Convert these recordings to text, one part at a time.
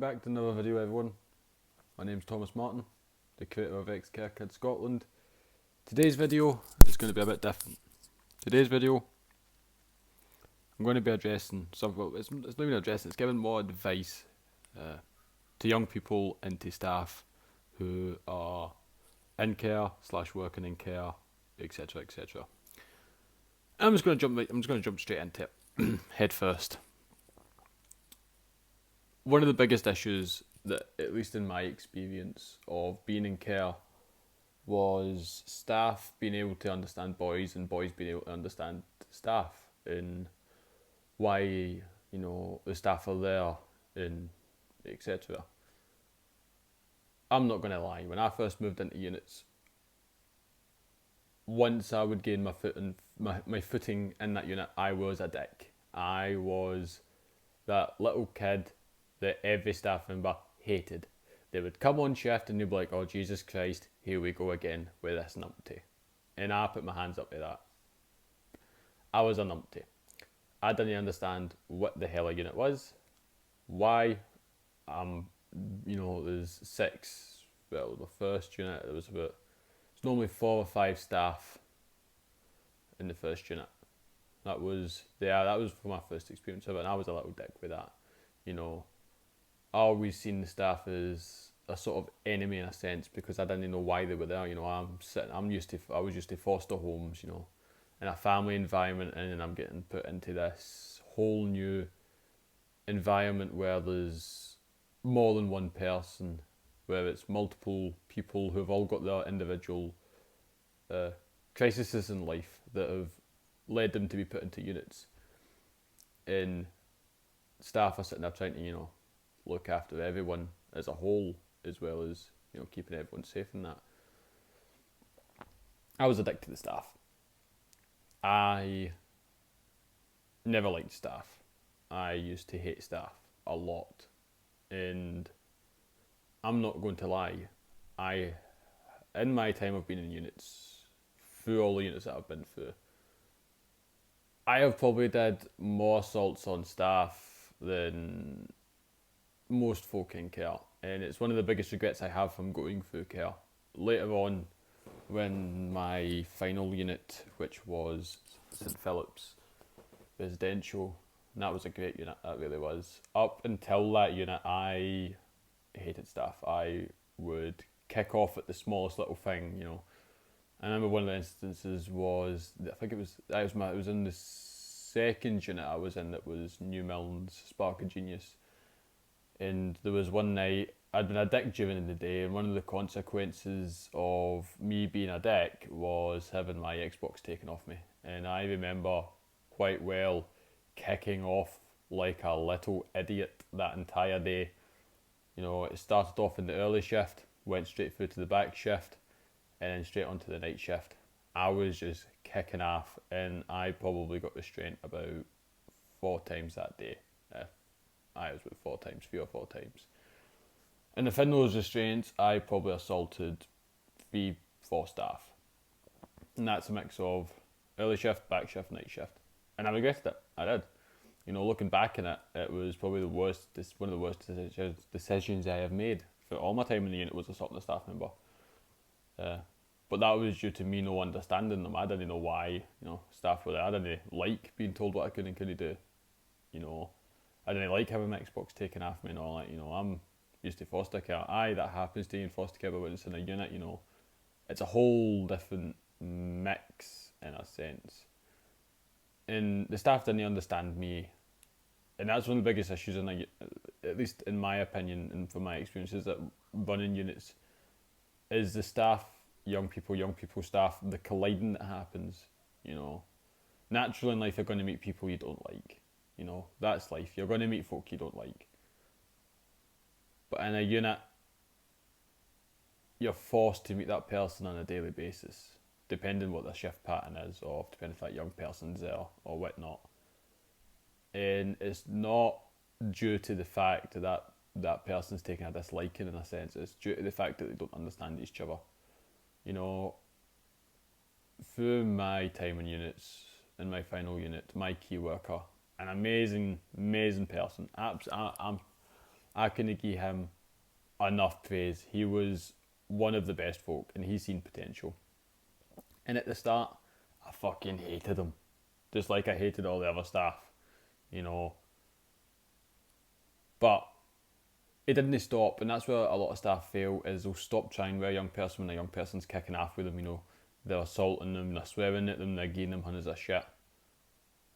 back to another video, everyone. My name's Thomas Martin, the creator of Ex-Care Kids Scotland. Today's video is going to be a bit different. Today's video, I'm going to be addressing it's not even addressing, it's giving more advice to young people and to staff who are in care / working in care, etc, etc. I'm just going to jump straight into it, head first. One of the biggest issues that, at least in my experience of being in care, was staff being able to understand boys and boys being able to understand staff, and why, the staff are there, and etc. I'm not going to lie, when I first moved into units, once I would gain my footing in that unit, I was a dick. I was that little kid that every staff member hated. They would come on shift and they'd be like, "Oh, Jesus Christ, here we go again with this numpty." And I put my hands up to that. I was a numpty. I didn't understand what the hell a unit was, why. There's six, well, the first unit, it's normally 4 or 5 staff in the first unit. That was for my first experience of it, and I was a little dick with that. I always seen the staff as a sort of enemy in a sense, because I didn't know why they were there. I was used to foster homes, in a family environment, and then I'm getting put into this whole new environment where there's more than one person, where it's multiple people who have all got their individual crises in life that have led them to be put into units, and staff are sitting there trying to look after everyone as a whole, as well as keeping everyone safe in that. I was addicted to the staff. I never liked staff. I used to hate staff a lot, and I'm not going to lie, in my time of being in units, through all the units that I've been through, I have probably did more assaults on staff than most folk in care, and it's one of the biggest regrets I have from going through care. Later on, when my final unit, which was St Philip's Residential, and that was a great unit, that really was. Up until that unit, I hated staff. I would kick off at the smallest little thing, I remember one of the instances was, it was in the second unit I was in, that was New Milnes Spark of Genius. And there was one night, I'd been a dick during the day, and one of the consequences of me being a dick was having my Xbox taken off me. And I remember quite well kicking off like a little idiot that entire day. It started off in the early shift, went straight through to the back shift, and then straight onto the night shift. I was just kicking off, and I probably got restraint about 4 times that day. I was with 3 or 4 times. And within those restraints, I probably assaulted 3-4 staff. And that's a mix of early shift, back shift, night shift. And I regretted it. I did. Looking back on it, it was probably one of the worst decisions I have made for all my time in the unit, was assaulting a staff member. But that was due to me no understanding them. I didn't know why, staff were there. I didn't like being told what I could and couldn't do. I didn't like having my Xbox taken off me and all that. I'm used to foster care. That happens to you in foster care, but when it's in a unit, it's a whole different mix in a sense. And the staff didn't understand me. And that's one of the biggest issues, at least in my opinion and from my experiences that running units, is the staff, young people, staff, the colliding that happens. Naturally in life you're going to meet people you don't like. That's life. You're going to meet folk you don't like. But in a unit, you're forced to meet that person on a daily basis, depending what their shift pattern is, or depending if that young person's there or whatnot. And it's not due to the fact that person's taking a disliking in a sense. It's due to the fact that they don't understand each other. Through my time in units, in my final unit, my key worker, an amazing person. I couldn't give him enough praise. He was one of the best folk, and he's seen potential. And at the start, I fucking hated him, just like I hated all the other staff, you know. But it didn't stop, and that's where a lot of staff fail, is they'll stop trying with a young person when a young person's kicking off with them, you know. They're assaulting them, they're swearing at them, they're giving them hundreds of shit.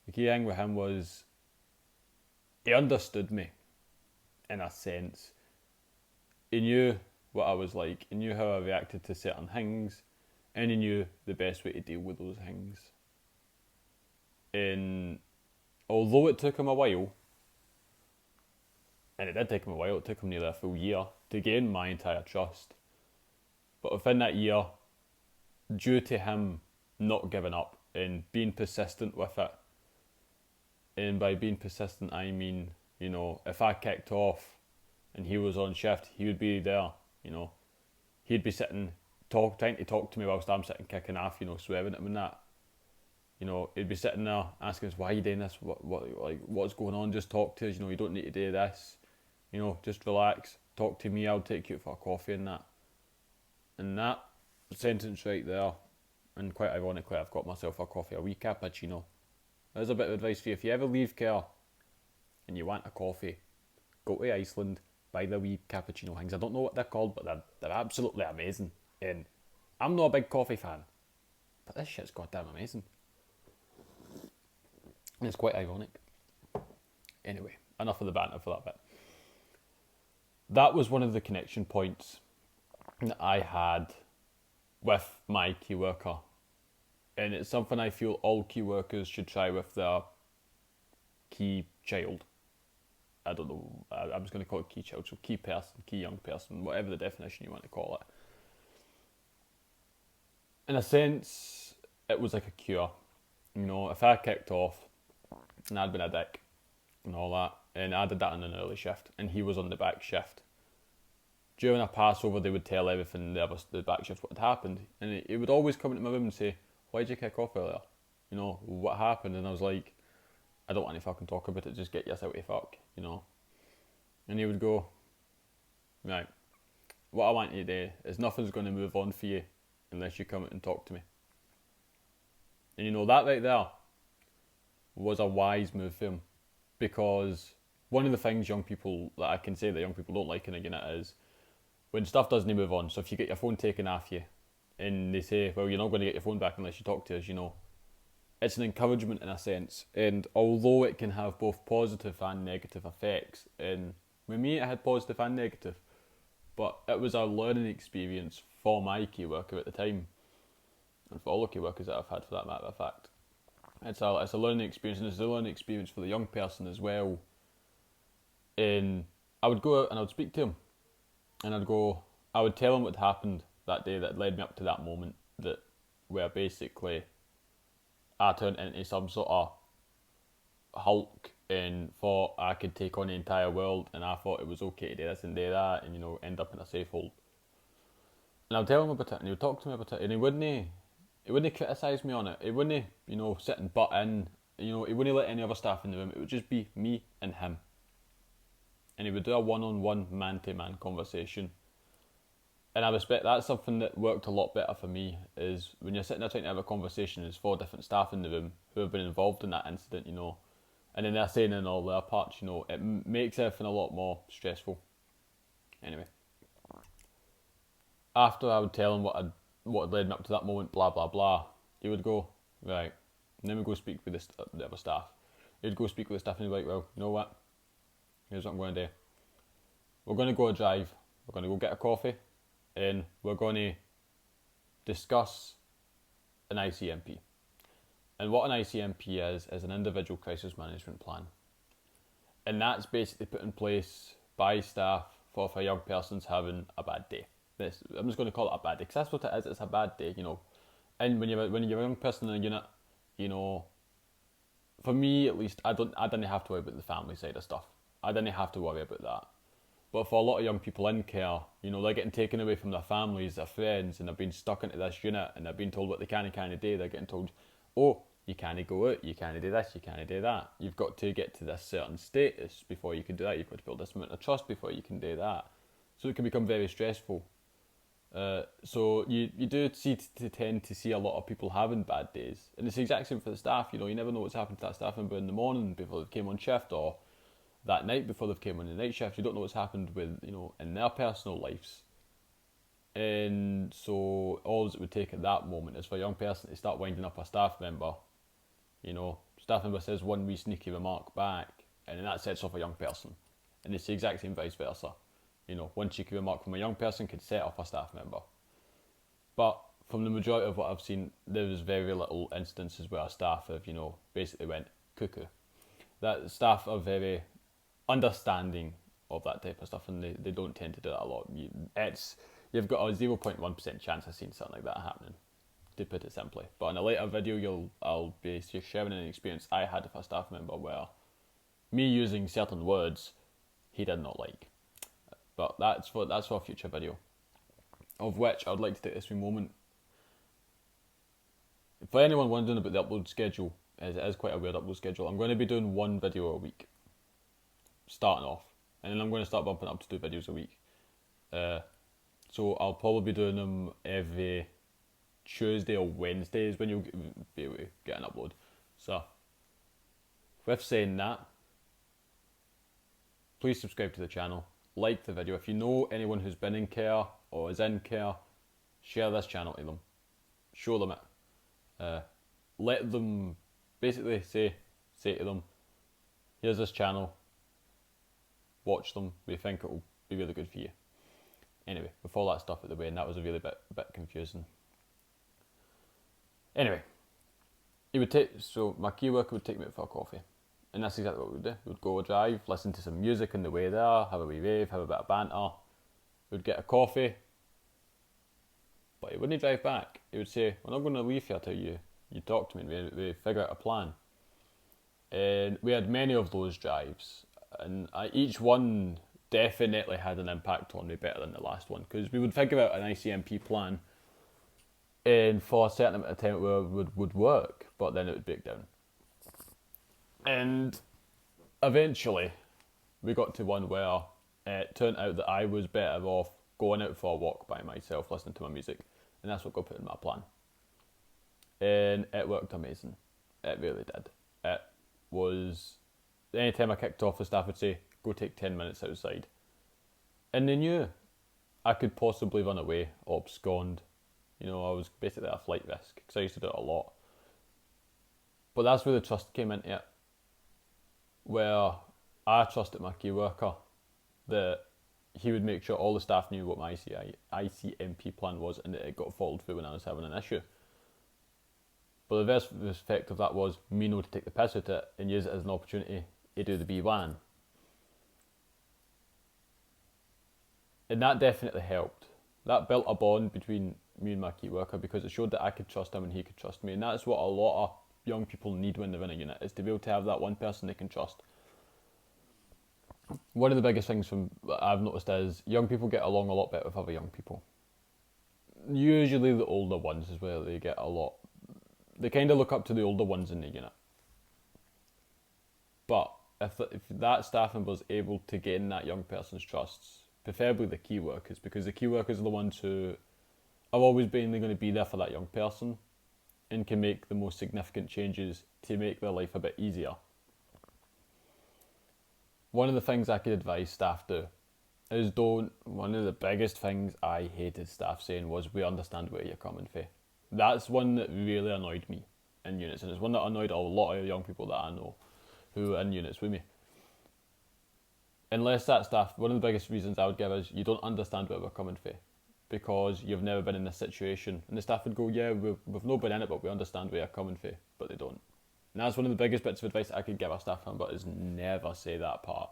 The key thing with him was he understood me, in a sense. He knew what I was like, he knew how I reacted to certain things, and he knew the best way to deal with those things. And although it took him a while, and it did take him a while, it took him nearly a full year to gain my entire trust. But within that year, due to him not giving up and being persistent with it, and by being persistent I mean, you know, if I kicked off and he was on shift, he would be there, you know. He'd be sitting, trying to talk to me whilst I'm sitting kicking off, you know, swearing at him and that. You know, he'd be sitting there asking us, why are you doing this? What's going on? Just talk to us, you know, you don't need to do this. You know, just relax, talk to me, I'll take you for a coffee and that. And that sentence right there, and quite ironically, I've got myself a coffee, a wee cappuccino. There's a bit of advice for you. If you ever leave care and you want a coffee, go to Iceland, buy the wee cappuccino things. I don't know what they're called, but they're absolutely amazing. And I'm not a big coffee fan, but this shit's goddamn amazing. And it's quite ironic. Anyway, enough of the banter for that bit. That was one of the connection points that I had with my key worker. And it's something I feel all key workers should try with their key child. I don't know, I'm just going to call it key child, so key person, key young person, whatever the definition you want to call it. In a sense, it was like a cure. You know, if I kicked off and I'd been a dick and all that, and I did that on an early shift, and he was on the back shift, during a Passover they would tell everything the back shift what had happened, and he would always come into my room and say, why'd you kick off earlier? You know, what happened? And I was like, I don't want to fucking talk about it, just get yourself to fuck, you know. And he would go, right, what I want you to do is nothing's going to move on for you unless you come out and talk to me. And you know, that right there was a wise move for him, because one of the things young people, that I can say that young people don't like in a unit is when stuff doesn't move on. So if you get your phone taken off you and they say, well, you're not going to get your phone back unless you talk to us, you know, it's an encouragement in a sense. And although it can have both positive and negative effects, and with me it had positive and negative, but it was a learning experience for my key worker at the time, and for all the key workers that I've had for that matter of fact. It's a learning experience, and it's a learning experience for the young person as well. And I would go out and I would speak to him, and I would tell him what happened that day that led me up to that moment, that where basically I turned into some sort of Hulk and thought I could take on the entire world, and I thought it was okay to do this and do that, and, you know, end up in a safe hold. And I would tell him about it, and he would talk to me about it, and he wouldn't criticise me on it. He wouldn't, you know, sit and butt in. You know, he wouldn't let any other staff in the room. It would just be me and him. And he would do a one-on-one, man-to-man conversation. And I respect that's something that worked a lot better for me, is when you're sitting there trying to have a conversation, there's 4 different staff in the room who have been involved in that incident, you know, and then they're saying in all their parts, you know, it makes everything a lot more stressful. Anyway, after I would tell him what had led me up to that moment, blah blah blah, he would go, right, and then we go speak with the other staff. He would go speak with the staff and he'd be like, well, you know what, here's what I'm going to do. We're going to go a drive, we're going to go get a coffee, and we're going to discuss an ICMP. And what an ICMP is an individual crisis management plan. And that's basically put in place by staff for if a young person's having a bad day. I'm just going to call it a bad day, because that's what it is, it's a bad day, you know. And when you're a young person in a unit, you know, for me at least, I didn't have to worry about the family side of stuff. I didn't have to worry about that. But for a lot of young people in care, you know, they're getting taken away from their families, their friends, and they're being stuck into this unit, and they're being told what they can and can't do. They're getting told, oh, You can't go out, you can't do this, you can't do that. You've got to get to this certain status before you can do that. You've got to build this amount of trust before you can do that. So it can become very stressful. So you do tend to see a lot of people having bad days. And it's the exact same for the staff. You know, you never know what's happened to that staff member in the morning before they came on shift, or that night before they've came on the night shift. You don't know what's happened with, you know, in their personal lives. And so all it would take at that moment is for a young person to start winding up a staff member. You know, staff member says one wee sneaky remark back, and then that sets off a young person. And it's the exact same vice versa. You know, one cheeky remark from a young person could set off a staff member. But from the majority of what I've seen, there was very little instances where staff have, you know, basically went cuckoo. That staff are very understanding of that type of stuff, and they don't tend to do that a lot. You've got a 0.1% chance of seeing something like that happening, to put it simply. But in a later video, I'll be sharing an experience I had with a staff member where me using certain words he did not like. But that's for a future video, of which I'd like to take this wee moment. For anyone wondering about the upload schedule, it is quite a weird upload schedule. I'm going to be doing one video a week, starting off, and then I'm going to start bumping up to 2 videos a week. So I'll probably be doing them every Tuesday or Wednesdays when you'll be able to get an upload. So, with saying that, please subscribe to the channel, like the video. If you know anyone who's been in care or is in care, share this channel to them. Show them it. Let them basically say to them, here's this channel, watch them, we think it'll be really good for you. Anyway, with all that stuff out of the way, and that was a really bit confusing. Anyway, my key worker would take me out for a coffee. And that's exactly what we would do. We'd go a drive, listen to some music on the way there, have a wee rave, have a bit of banter. We'd get a coffee. But he wouldn't drive back. He would say, we're not going to leave here till you talk to me and we figure out a plan. And we had many of those drives. And each one definitely had an impact on me better than the last one. Because we would figure out an ICMP plan, and for a certain amount of time it would work, but then it would break down. And eventually we got to one where it turned out that I was better off going out for a walk by myself, listening to my music, and that's what got put in my plan. And it worked amazing. It really did. It was, anytime I kicked off, the staff would say, go take 10 minutes outside. And they knew I could possibly run away or abscond. You know, I was basically a flight risk, because I used to do it a lot. But that's where the trust came into it, where I trusted my key worker that he would make sure all the staff knew what my ICMP plan was, and that it got followed through when I was having an issue. But the reverse effect of that was me know to take the piss out of it and use it as an opportunity to do the B1. And that definitely helped. That built a bond between me and my key worker, because it showed that I could trust him and he could trust me. And that's what a lot of young people need when they're in a unit, is to be able to have that one person they can trust. One of the biggest things I've noticed is young people get along a lot better with other young people. Usually the older ones is where they get a lot. They kind of look up to the older ones in the unit. But if that staff member is able to gain that young person's trusts, preferably the key workers, because the key workers are the ones who are always mainly going to be there for that young person and can make the most significant changes to make their life a bit easier. One of the things I could advise staff do is one of the biggest things I hated staff saying was, we understand where you're coming from. That's one that really annoyed me in units, and it's one that annoyed a lot of young people that I know who are in units with me. Unless that staff, one of the biggest reasons I would give is, you don't understand where we're coming from, because you've never been in this situation. And the staff would go, yeah, we've not been in it, but we understand where you're coming from, but they don't. And that's one of the biggest bits of advice I could give a staff member, is never say that part,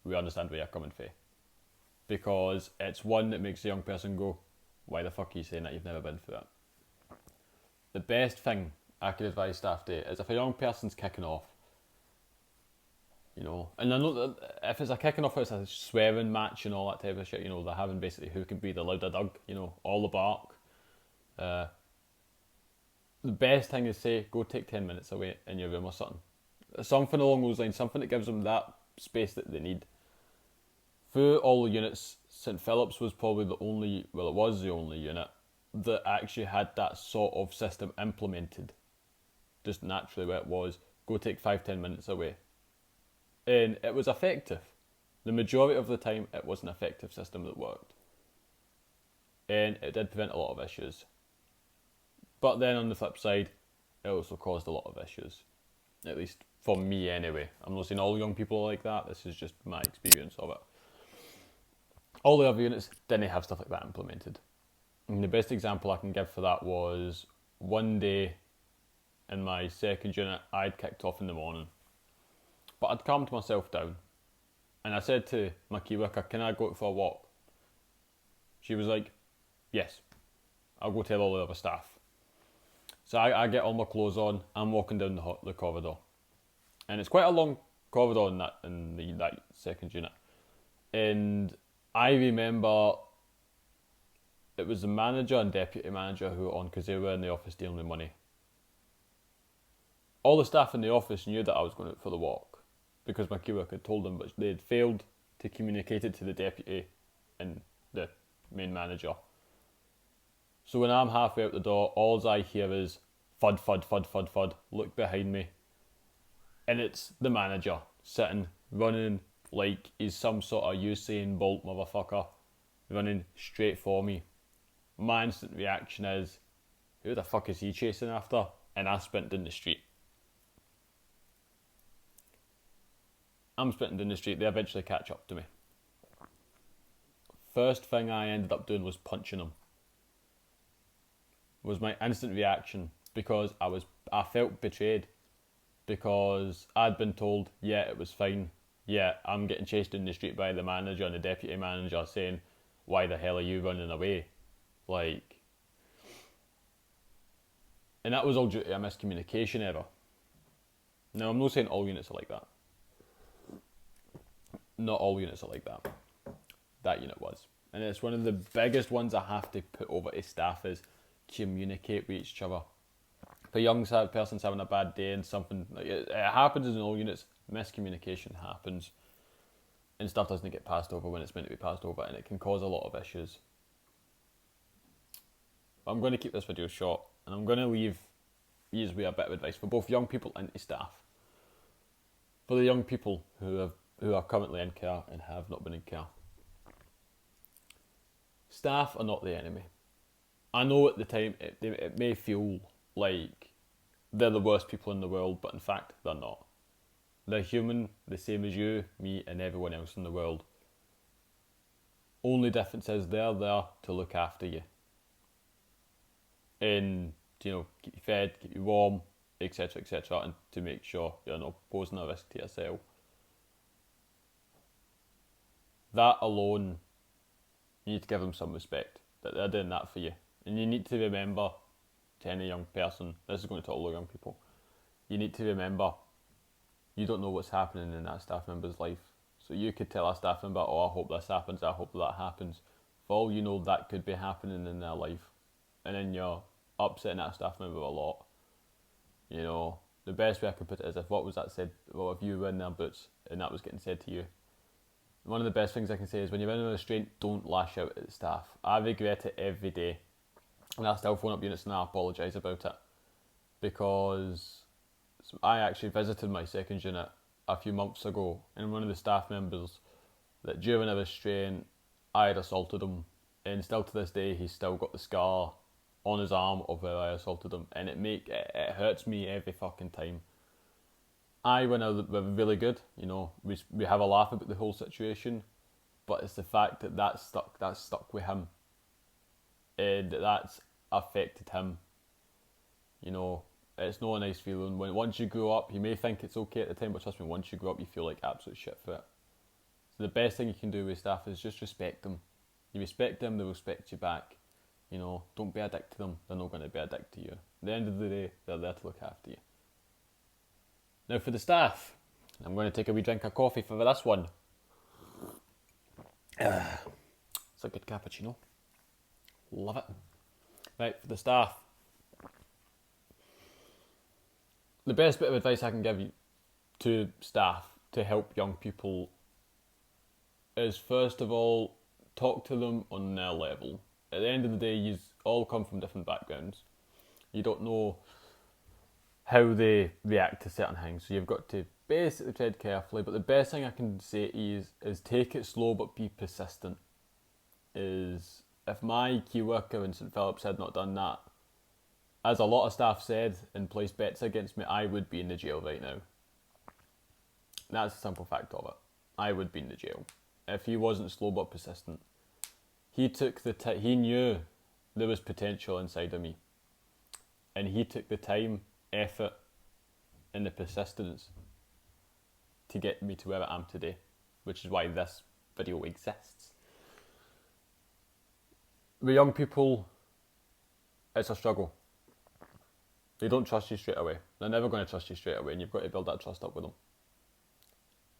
we understand where you're coming from. Because it's one that makes a young person go, why the fuck are you saying that, you've never been through it? The best thing I could advise staff to is, if a young person's kicking off, you know, and I know that if it's a kicking off, it's a swearing match and all that type of shit, you know, they're having basically who can be the louder dog, you know, all the bark. The best thing is say, go take 10 minutes away in your room or something. Something along those lines, something that gives them that space that they need. Through all the units, St Philip's was probably the only, well, it was the only unit that actually had that sort of system implemented. Just naturally where it was, go take 5-10 minutes away. And it was effective. The majority of the time, it was an effective system that worked. And it did prevent a lot of issues. But then on the flip side, it also caused a lot of issues. At least for me anyway. I'm not saying all young people are like that, this is just my experience of it. All the other units didn't have stuff like that implemented. And the best example I can give for that was one day in my second unit, I'd kicked off in the morning. But I'd calmed myself down. And I said to my key worker, can I go out for a walk? She was like, yes, I'll go tell all the other staff. So I get all my clothes on, I'm walking down the corridor. And it's quite a long corridor in that second unit. And I remember it was the manager and deputy manager who were on because they were in the office dealing with money. All the staff in the office knew that I was going out for the walk because my key worker had told them, but they had failed to communicate it to the deputy and the main manager. So when I'm halfway out the door, all I hear is fud, fud, fud, fud, fud. Look behind me. And it's the manager sitting, running like he's some sort of Usain Bolt motherfucker, running straight for me. My instant reaction is, who the fuck is he chasing after? And I sprint down the street. I'm sprinting down the street, they eventually catch up to me. First thing I ended up doing was punching him. Was my instant reaction because I felt betrayed because I'd been told, yeah, it was fine. Yeah, I'm getting chased in the street by the manager and the deputy manager saying, why the hell are you running away? Like, and that was all due to a miscommunication error. Now, I'm not saying all units are like that. Not all units are like that. That unit was. And it's one of the biggest ones I have to put over to staff is communicate with each other. If a young person's having a bad day and something, like it happens in all units, miscommunication happens and stuff doesn't get passed over when it's meant to be passed over and it can cause a lot of issues. But I'm going to keep this video short and I'm going to leave you with a bit of advice for both young people and staff. For the young people who are currently in care and have not been in care. Staff are not the enemy. I know at the time it may feel like they're the worst people in the world, but in fact they're not. They're human, the same as you, me and everyone else in the world. Only difference is they're there to look after you. And, keep you fed, keep you warm, etc, and to make sure you're not posing a risk to yourself. That alone, you need to give them some respect, that they're doing that for you. And you need to remember, to any young person, this is going to all the young people, you need to remember, you don't know what's happening in that staff member's life. So you could tell a staff member, oh, I hope this happens, I hope that happens. For all you know, that could be happening in their life. And then you're upsetting that staff member a lot. The best way I could put it is if what was that said, well, if you were in their boots and that was getting said to you. One of the best things I can say is when you're in a restraint, don't lash out at the staff. I regret it every day. And I still phone up units and I apologise about it. Because I actually visited my second unit a few months ago and one of the staff members that during a restraint, I had assaulted him. And still to this day, he's still got the scar on his arm of where I assaulted him. And it hurts me every fucking time. I went out really good, we have a laugh about the whole situation, but it's the fact that's stuck with him, and that's affected him. It's not a nice feeling. Once you grow up, you may think it's okay at the time, but trust me, once you grow up, you feel like absolute shit for it. So the best thing you can do with staff is just respect them. You respect them, they'll respect you back. Don't be a dick to them, they're not going to be a dick to you. At the end of the day, they're there to look after you. Now for the staff, I'm going to take a wee drink of coffee for this one. It's a good cappuccino. Love it. Right, for the staff. the best bit of advice I can give you to staff to help young people is, first of all, talk to them on their level. At the end of the day, you all come from different backgrounds. You don't know how they react to certain things, so you've got to basically tread carefully. But the best thing I can say to you is take it slow but be persistent. Is if my key worker in St Philip's had not done that, as a lot of staff said and placed bets against me, I would be in the jail right now. That's the simple fact of it. I would be in the jail if he wasn't slow but persistent. He took the he knew there was potential inside of me, and he took the time, effort, and the persistence to get me to where I am today, which is why this video exists. With young people, it's a struggle. They don't trust you straight away. They're never going to trust you straight away, and you've got to build that trust up with them.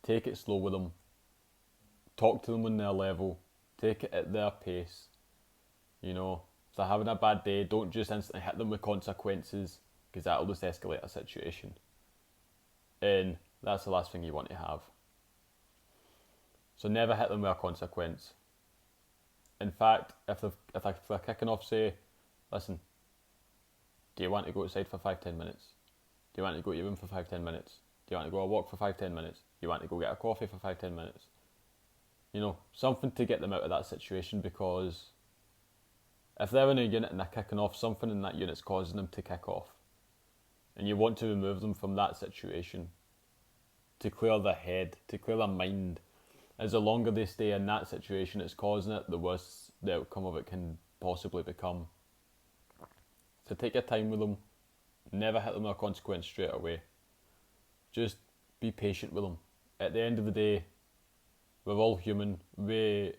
Take it slow with them. Talk to them on their level. Take it at their pace. You know, if they're having a bad day, don't just instantly hit them with consequences, because that'll just escalate a situation. And that's the last thing you want to have. So never hit them with a consequence. In fact, if they're kicking off, say, listen, do you want to go outside for 5-10 minutes? Do you want to go to your room for 5-10 minutes? Do you want to go a walk for 5-10 minutes? Do you want to go get a coffee for 5-10 minutes? You know, something to get them out of that situation, because if they're in a unit and they're kicking off, something in that unit's causing them to kick off. And you want to remove them from that situation to clear their head, to clear their mind. As the longer they stay in that situation it's causing it, the worse the outcome of it can possibly become. So take your time with them. Never hit them with a consequence straight away. Just be patient with them. At the end of the day, we're all human. We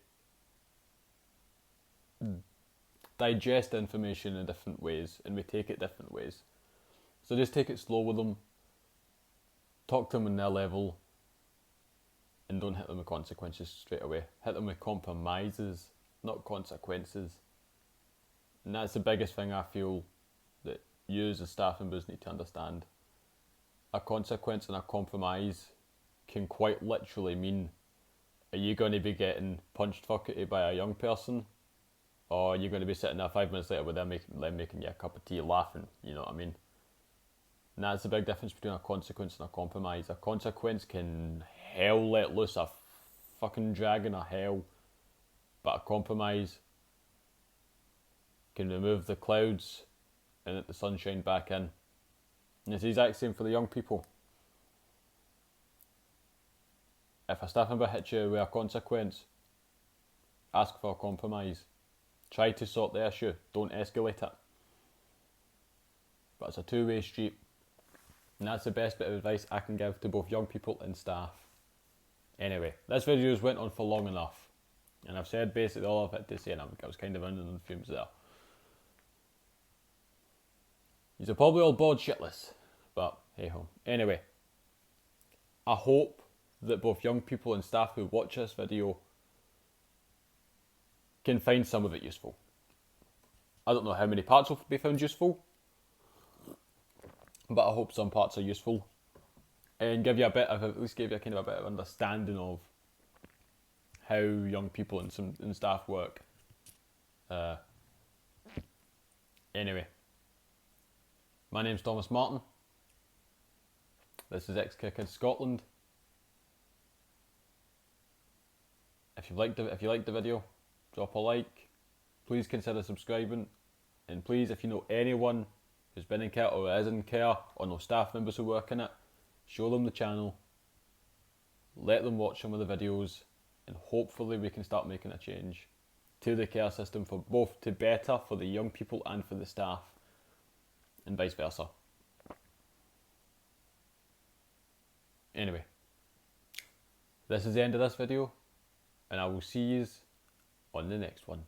digest information in different ways, and we take it different ways. So just take it slow with them. Talk to them on their level, and don't hit them with consequences straight away. Hit them with compromises, not consequences. And that's the biggest thing I feel that you as a staff members need to understand. A consequence and a compromise can quite literally mean, are you going to be getting punched fuckety by a young person, or are you going to be sitting there 5 minutes later with them making you a cup of tea laughing? You know what I mean? And that's the big difference between a consequence and a compromise. A consequence can hell let loose a fucking dragon of hell, but a compromise can remove the clouds and let the sunshine back in. And it's the exact same for the young people. If a staff member hits you with a consequence, ask for a compromise. Try to sort the issue, don't escalate it. But it's a two-way street. And that's the best bit of advice I can give to both young people and staff. Anyway, this video's went on for long enough, and I've said basically all I've had to say, and I was kind of under the fumes there. You're probably all bored shitless, but hey ho. Anyway, I hope that both young people and staff who watch this video can find some of it useful. I don't know how many parts will be found useful, but I hope some parts are useful, and give you a bit of, at least give you a kind of a bit of understanding of how young people and staff work. Anyway, my name's Thomas Martin. This is Ex-Kickers Scotland. If you liked the video, drop a like. Please consider subscribing, and please, if you know anyone who's been in care or is in care, or no staff members who work in it, show them the channel, let them watch some of the videos, and hopefully we can start making a change to the care system for both, to better for the young people and for the staff, and vice versa. Anyway, this is the end of this video, and I will see you on the next one.